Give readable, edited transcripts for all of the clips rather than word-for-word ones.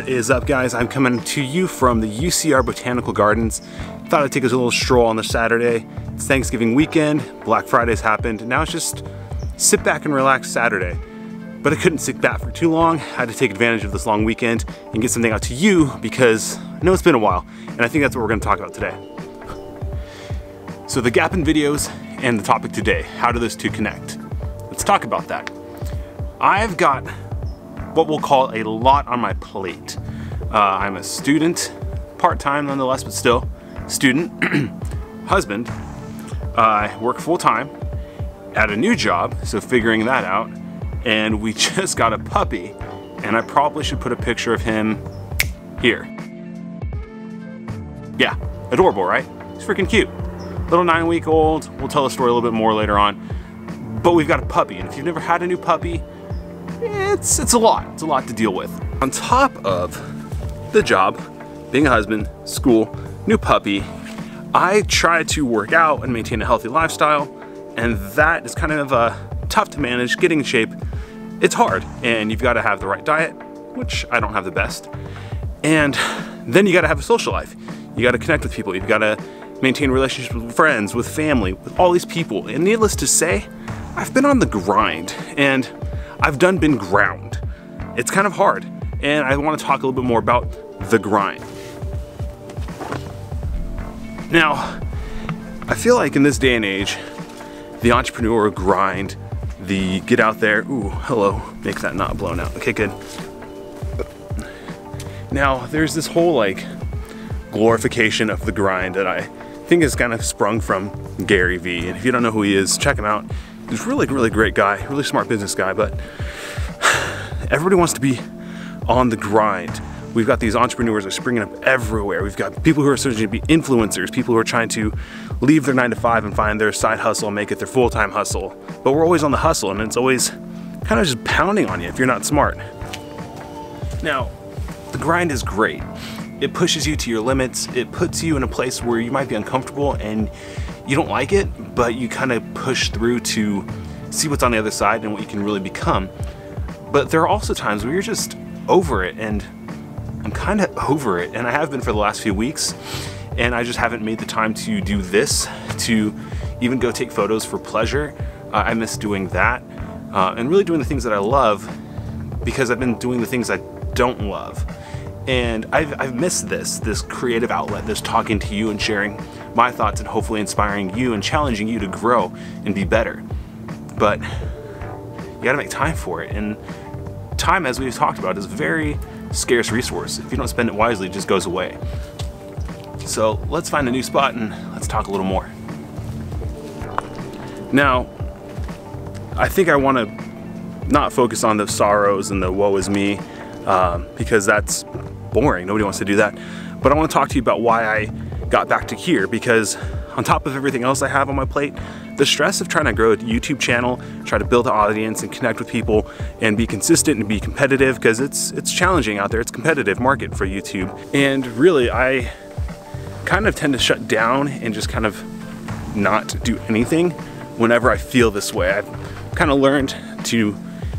What is up, guys? I'm coming to you from the UCR Botanical Gardens. Thought I'd take us a little stroll on this Saturday. It's Thanksgiving weekend, Black Friday's happened. Now it's just sit back and relax Saturday. But I couldn't sit back for too long. I had to take advantage of this long weekend and get something out to you because I know it's been a while, and I think that's what we're gonna talk about today. So the gap in videos and the topic today, how do those two connect? Let's talk about that. I've got what we'll call a lot on my plate. I'm a student, part-time nonetheless, but still, student, husband. I work full-time at a new job, so figuring that out. And we just got a puppy, and I probably should put a picture of him here. Yeah, adorable, right? He's freaking cute. Little 9-week-old, we'll tell the story a little bit more later on. But we've got a puppy, and if you've never had a new puppy, it's a lot to deal with. On top of the job, being a husband, school, new puppy, I try to work out and maintain a healthy lifestyle, and that is kind of tough to manage. Getting in shape, it's hard, and you've got to have the right diet, which I don't have the best, and then you got to have a social life. You got to connect with people. You've got to maintain relationships with friends, with family, with all these people. And needless to say, I've been on the grind, and I've been ground. It's kind of hard, and I want to talk a little bit more about the grind. Now, I feel like in this day and age, the entrepreneur grind, the get out there, ooh, hello, make that not blown out. Okay, good. Now, there's this whole like glorification of the grind that I think is kind of sprung from Gary Vee. And if you don't know who he is, check him out. He's a really great guy, really smart business guy, but everybody wants to be on the grind. We've got these entrepreneurs that are springing up everywhere. We've got people who are searching to be influencers, people who are trying to leave their 9-to-5 and find their side hustle and make it their full-time hustle. But we're always on the hustle, and it's always kind of just pounding on you if you're not smart. Now, the grind is great. It pushes you to your limits. It puts you in a place where you might be uncomfortable and you don't like it, but you kind of push through to see what's on the other side and what you can really become. But there are also times where you're just over it, and I'm kind of over it, and I have been for the last few weeks, and I just haven't made the time to do this, to even go take photos for pleasure. I miss doing that, and really doing the things that I love, because I've been doing the things I don't love. And I've missed this creative outlet, this talking to you and sharing my thoughts and hopefully inspiring you and challenging you to grow and be better. But you gotta make time for it, and time, as we've talked about, is a very scarce resource. If you don't spend it wisely, it just goes away. So let's find a new spot and let's talk a little more. Now, I think I want to not focus on the sorrows and the woe is me, because that's boring. Nobody wants to do that. But I want to talk to you about why I got back to here, because on top of everything else I have on my plate, the stress of trying to grow a YouTube channel, try to build an audience and connect with people and be consistent and be competitive, because it's challenging out there. It's a competitive market for YouTube. And really, I kind of tend to shut down and just kind of not do anything whenever I feel this way. I've kind of learned to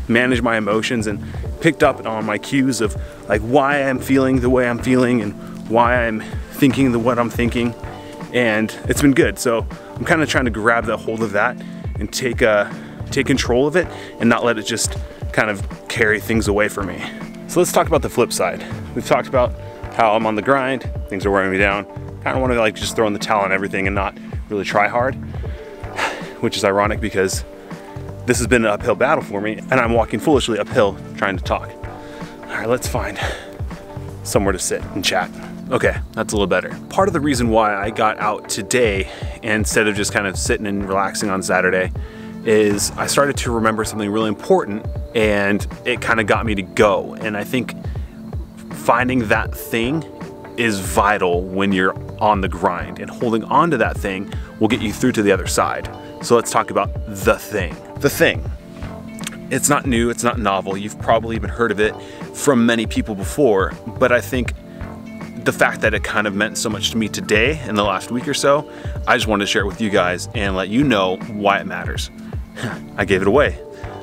manage my emotions and picked up on my cues of like why I'm feeling the way I'm feeling and why I'm thinking what I'm thinking, and it's been good. So I'm kind of trying to grab the hold of that and take control of it and not let it just kind of carry things away from me. So let's talk about the flip side. We've talked about how I'm on the grind, things are wearing me down. Kind of want to like just throw in the towel on everything and not really try hard, which is ironic because this has been an uphill battle for me, and I'm walking foolishly uphill trying to talk. All right, let's find somewhere to sit and chat. Okay, that's a little better. Part of the reason why I got out today instead of just kind of sitting and relaxing on Saturday is I started to remember something really important, and it kind of got me to go. And I think finding that thing is vital when you're on the grind, and holding on to that thing will get you through to the other side. So let's talk about the thing. The thing. It's not new, it's not novel. You've probably even heard of it from many people before, but I think the fact that it kind of meant so much to me today in the last week or so, I just wanted to share it with you guys and let you know why it matters. I gave it away.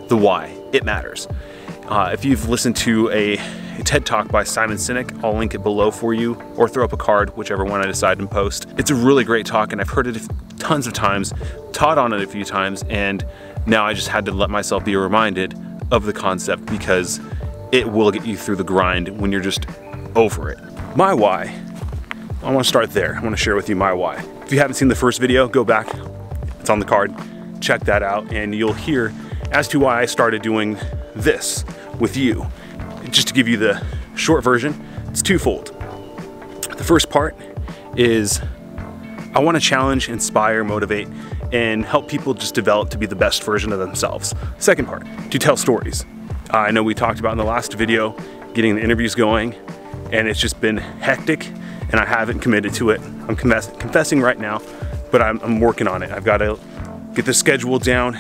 The why. It matters. If you've listened to a TED Talk by Simon Sinek. I'll link it below for you, or throw up a card, whichever one I decide and post. It's a really great talk, and I've heard it tons of times, taught on it a few times, and now I just had to let myself be reminded of the concept, because it will get you through the grind when you're just over it. My why, I want to start there. I want to share with you my why. If you haven't seen the first video, go back, it's on the card, check that out, and you'll hear as to why I started doing this with you. Just to give you the short version, it's twofold. The first part is I want to challenge, inspire, motivate, and help people just develop to be the best version of themselves. Second part, to tell stories. I know we talked about in the last video, getting the interviews going, and it's just been hectic, and I haven't committed to it. I'm confessing right now, but I'm working on it. I've got to get the schedule down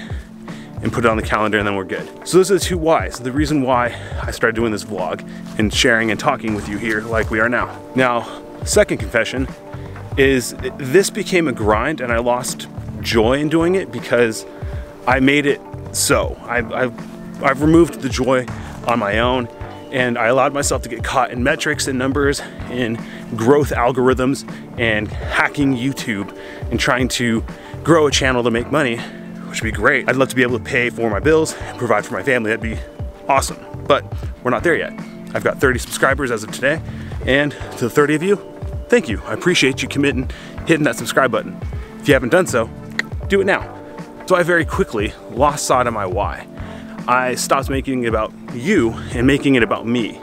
and put it on the calendar, and then we're good. So those are the two whys. The reason why I started doing this vlog and sharing and talking with you here like we are now. Now, second confession is this became a grind, and I lost joy in doing it because I made it so. I've removed the joy on my own, and I allowed myself to get caught in metrics and numbers and growth algorithms and hacking YouTube and trying to grow a channel to make money, which would be great. I'd love to be able to pay for my bills and provide for my family. That'd be awesome, but we're not there yet. I've got 30 subscribers as of today, and to the 30 of you, thank you. I appreciate you committing, hitting that subscribe button. If you haven't done so, do it now. So I very quickly lost sight of my why. I stopped making it about you and making it about me.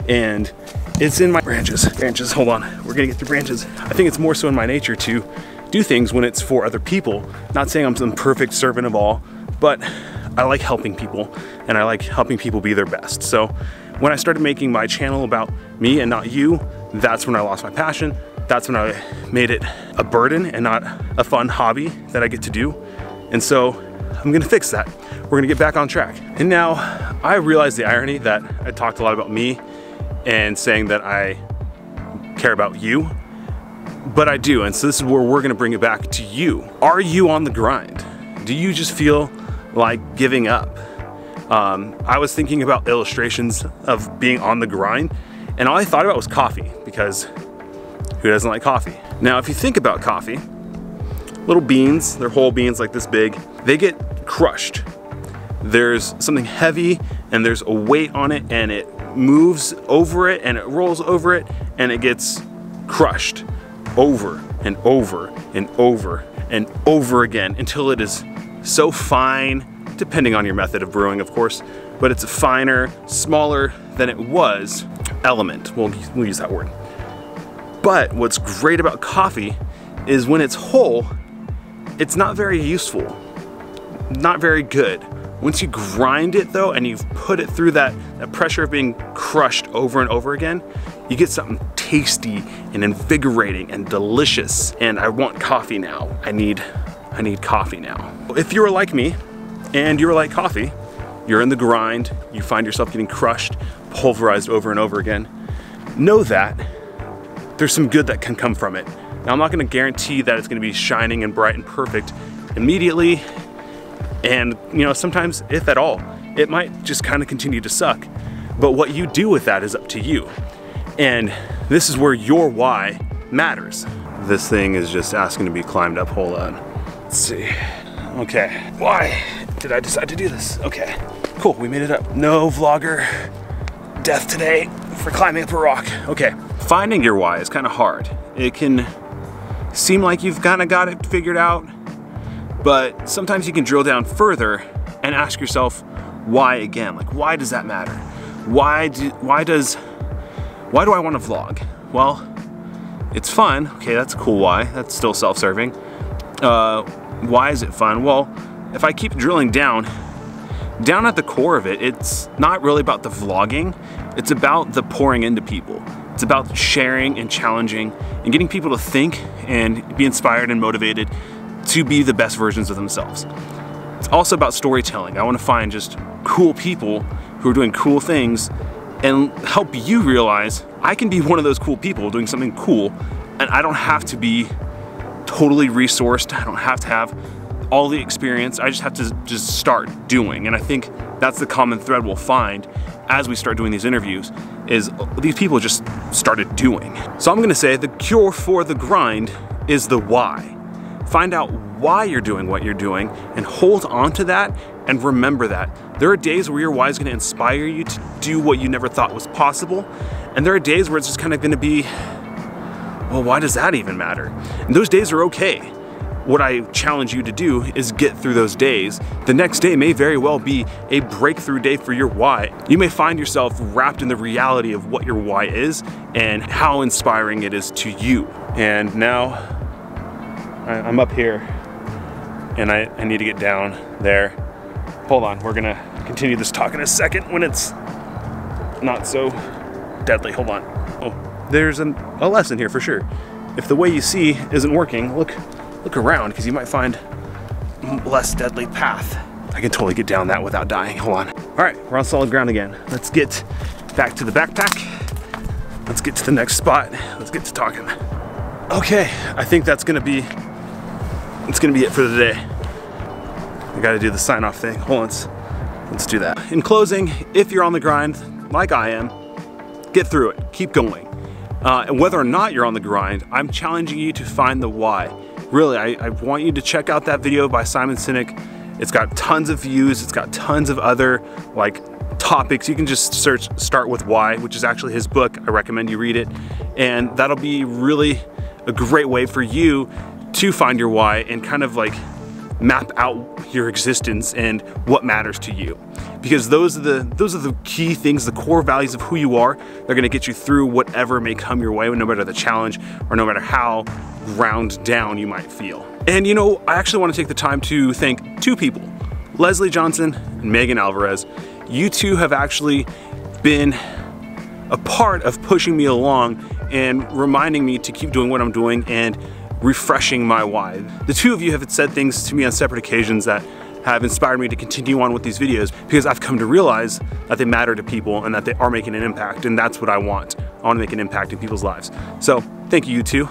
And it's in my branches, hold on. We're gonna get through branches. I think it's more so in my nature to do things when it's for other people. Not saying I'm some perfect servant of all, but I like helping people, and I like helping people be their best. So when I started making my channel about me and not you, that's when I lost my passion. That's when I made it a burden and not a fun hobby that I get to do. And so I'm gonna fix that. We're gonna get back on track. And now I realize the irony that I talked a lot about me and saying that I care about you, but I do. And so this is where we're gonna bring it back to you. Are you on the grind? Do you just feel like giving up? I was thinking about illustrations of being on the grind, and all I thought about was coffee, because who doesn't like coffee? Now, if you think about coffee, little beans, they're whole beans like this big, they get crushed. There's something heavy and there's a weight on it, and it moves over it and it rolls over it, and it gets crushed over and over and over and over again until it is so fine, depending on your method of brewing, of course, but it's a finer, smaller than it was element. We'll use that word. But what's great about coffee is when it's whole, it's not very useful, not very good. Once you grind it though, and you've put it through that pressure of being crushed over and over again, you get something tasty and invigorating and delicious. And I want coffee now. I need coffee now. If you're like me and you're like coffee, you're in the grind, you find yourself getting crushed, pulverized over and over again, know that there's some good that can come from it. Now, I'm not gonna guarantee that it's gonna be shining and bright and perfect immediately. And you know, sometimes, if at all, it might just kind of continue to suck. But what you do with that is up to you. And this is where your why matters. This thing is just asking to be climbed up. Hold on. Let's see. Okay, why did I decide to do this? Okay, cool, we made it up. No vlogger death today for climbing up a rock. Okay, finding your why is kind of hard. It can seem like you've kind of got it figured out, but sometimes you can drill down further and ask yourself why again. Like, why does that matter? Why do I want to vlog? Well, it's fun. Okay, that's a cool why. That's still self-serving. Why is it fun? Well, if I keep drilling down at the core of it, it's not really about the vlogging. It's about the pouring into people. It's about sharing and challenging and getting people to think and be inspired and motivated to be the best versions of themselves. It's also about storytelling. I want to find just cool people who are doing cool things and help you realize I can be one of those cool people doing something cool, and I don't have to be totally resourced. I don't have to have all the experience. I just have to just start doing. And I think that's the common thread we'll find as we start doing these interviews, is these people just started doing. So I'm gonna say the cure for the grind is the why. Find out why you're doing what you're doing and hold on to that and remember that. There are days where your why is gonna inspire you to do what you never thought was possible. And there are days where it's just kind of gonna be, well, why does that even matter? And those days are okay. What I challenge you to do is get through those days. The next day may very well be a breakthrough day for your why. You may find yourself wrapped in the reality of what your why is and how inspiring it is to you. And now I'm up here and I need to get down there. Hold on, we're gonna continue this talk in a second when it's not so deadly. Hold on. Oh, there's a lesson here for sure. If the way you see isn't working, look around, because you might find a less deadly path. I can totally get down that without dying. Hold on. All right, we're on solid ground again. Let's get back to the backpack. Let's get to the next spot. Let's get to talking. Okay, I think it's gonna be it for the day. I gotta do the sign off thing. Hold on, let's do that. In closing, if you're on the grind, like I am, get through it, keep going. And whether or not you're on the grind, I'm challenging you to find the why. Really, I want you to check out that video by Simon Sinek. It's got tons of views, it's got tons of other like topics. You can just search Start With Why, which is actually his book. I recommend you read it. And that'll be really a great way for you to find your why and kind of like map out your existence and what matters to you. Because those are the key things, the core values of who you are. They're gonna get you through whatever may come your way, no matter the challenge or no matter how ground down you might feel. And you know, I actually wanna take the time to thank two people, Leslie Johnson and Megan Alvarez. You two have actually been a part of pushing me along and reminding me to keep doing what I'm doing and refreshing my why. The two of you have said things to me on separate occasions that have inspired me to continue on with these videos, because I've come to realize that they matter to people and that they are making an impact, and that's what I want. I want to make an impact in people's lives. So thank you, you two.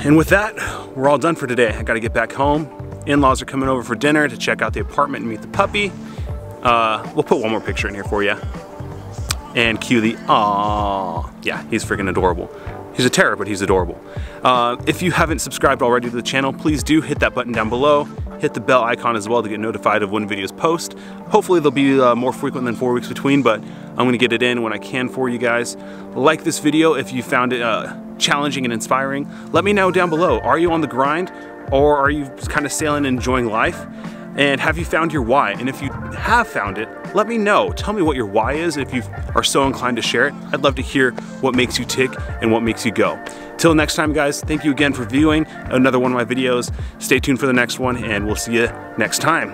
And with that, we're all done for today. I gotta get back home. In-laws are coming over for dinner to check out the apartment and meet the puppy. We'll put one more picture in here for you. And cue the aww. Yeah, he's freaking adorable. He's a terror, but he's adorable. If you haven't subscribed already to the channel, please do hit that button down below. Hit the bell icon as well to get notified of when videos post. Hopefully they'll be more frequent than 4 weeks between, but I'm gonna get it in when I can for you guys. Like this video if you found it challenging and inspiring. Let me know down below. Are you on the grind, or are you kind of sailing and enjoying life? And have you found your why? And if you have found it, let me know. Tell me what your why is if you are so inclined to share it. I'd love to hear what makes you tick and what makes you go. Till next time, guys, thank you again for viewing another one of my videos. Stay tuned for the next one, and we'll see you next time.